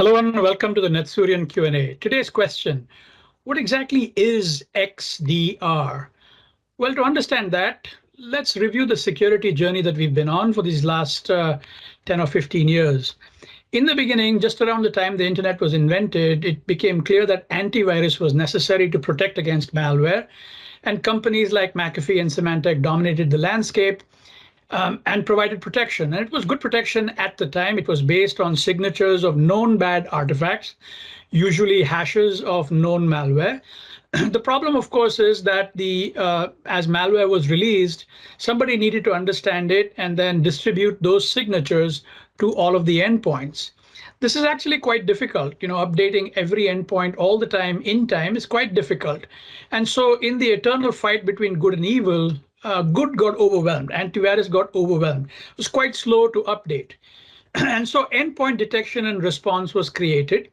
Hello and welcome to the NetSurian Q&A. Today's question, what exactly is XDR? Well, to understand that, let's review the security journey that we've been on for these last 10 or 15 years. In the beginning, just around the time the internet was invented, it became clear that antivirus was necessary to protect against malware. And companies like McAfee and Symantec dominated the landscape and provided protection. And it was good protection at the time. It was based on signatures of known bad artifacts, usually hashes of known malware. The problem, of course, is that as malware was released, somebody needed to understand it and then distribute those signatures to all of the endpoints. This is actually quite difficult. Updating every endpoint all the time in time is quite difficult. And so in the eternal fight between good and evil, good got overwhelmed. Antivirus got overwhelmed. It was quite slow to update. And so endpoint detection and response was created,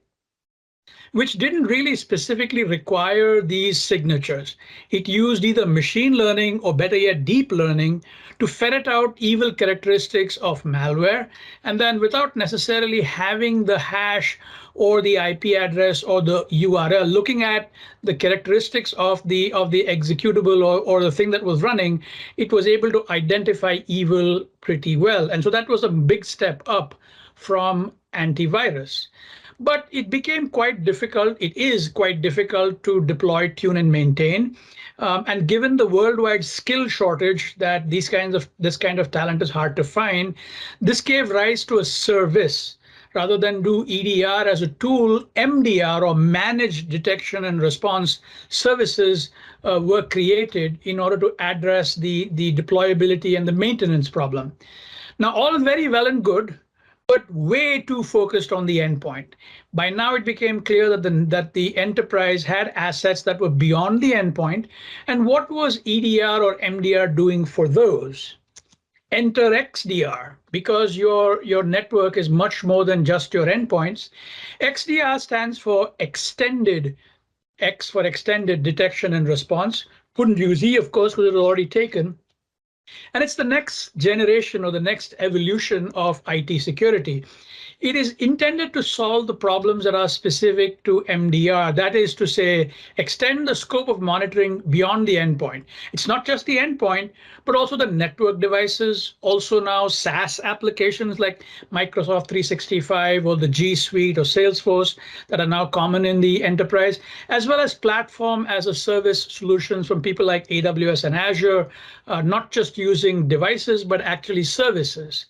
which didn't really specifically require these signatures. It used either machine learning or better yet, deep learning to ferret out evil characteristics of malware. And then without necessarily having the hash or the IP address or the URL, looking at the characteristics of the executable or the thing that was running, it was able to identify evil pretty well. And so that was a big step up from antivirus. But it became quite difficult. It is quite difficult to deploy, tune, and maintain. And given the worldwide skill shortage that this kind of talent is hard to find, this gave rise to a service. Rather than do EDR as a tool, MDR or managed detection and response services were created in order to address the deployability and the maintenance problem. Now, all very well and good, but way too focused on the endpoint. By now, it became clear that the enterprise had assets that were beyond the endpoint. And what was EDR or MDR doing for those? Enter XDR, because your network is much more than just your endpoints. XDR stands for extended, X for extended detection and response. Couldn't use E, of course, because it was already taken. And it's the next generation or the next evolution of IT security. It is intended to solve the problems that are specific to MDR. That is to say, extend the scope of monitoring beyond the endpoint. It's not just the endpoint, but also the network devices, also now SaaS applications like Microsoft 365 or the G Suite or Salesforce that are now common in the enterprise, as well as platform as a service solutions from people like AWS and Azure, not just using devices, but actually services.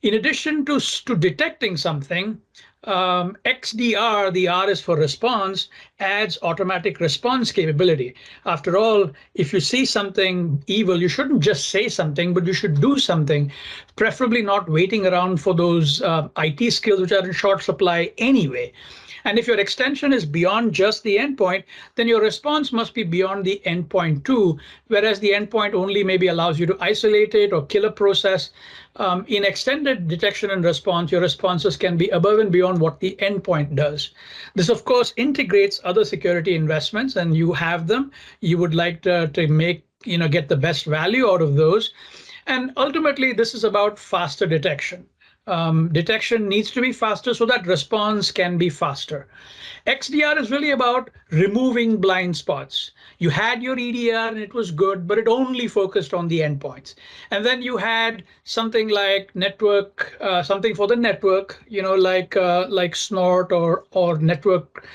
In addition to detecting something, XDR, the R is for response, adds automatic response capability. After all, if you see something evil, you shouldn't just say something, but you should do something, preferably not waiting around for those IT skills which are in short supply anyway. And if your extension is beyond just the endpoint, then your response must be beyond the endpoint too, whereas the endpoint only maybe allows you to isolate it or kill a process. In extended detection and response, your responses can be above and beyond what the endpoint does. This, of course, integrates other security investments, and you have them. You would like to make, get the best value out of those. And ultimately, this is about faster detection. Detection needs to be faster so that response can be faster. XDR is really about removing blind spots. You had your EDR and it was good, but it only focused on the endpoints. And then you had something like network, something for the network, like snort or network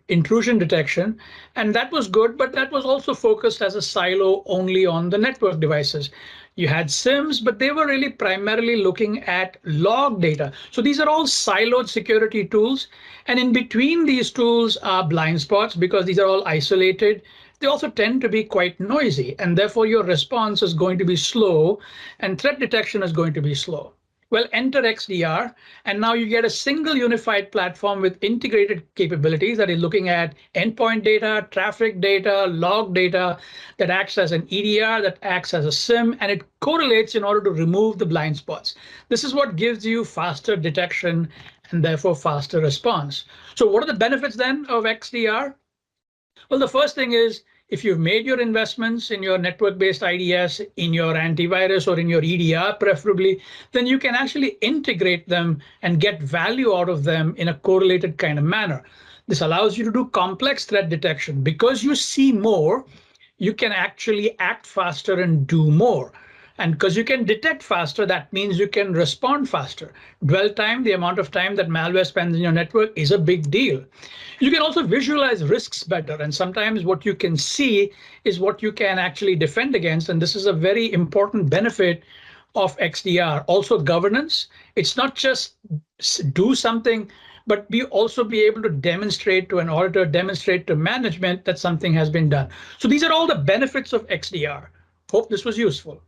intrusion detection. And that was good, but that was also focused as a silo only on the network devices. You had SIMs, but they were really primarily looking at log data. So these are all siloed security tools. And in between these tools are blind spots because these are all isolated. They also tend to be quite noisy, and therefore your response is going to be slow and threat detection is going to be slow. Well, enter XDR, and now you get a single unified platform with integrated capabilities that is looking at endpoint data, traffic data, log data that acts as an EDR, that acts as a SIM, and it correlates in order to remove the blind spots. This is what gives you faster detection and therefore faster response. So what are the benefits then of XDR? Well, the first thing is If you've made your investments in your network-based IDS, in your antivirus, or in your EDR preferably, then you can actually integrate them and get value out of them in a correlated kind of manner. This allows you to do complex threat detection. Because you see more, you can actually act faster and do more. And because you can detect faster, that means you can respond faster. Dwell time, the amount of time that malware spends in your network, is a big deal. You can also visualize risks better. And sometimes what you can see is what you can actually defend against. And this is a very important benefit of XDR. Also governance. It's not just do something, but also be able to demonstrate to an auditor, demonstrate to management that something has been done. So these are all the benefits of XDR. Hope this was useful.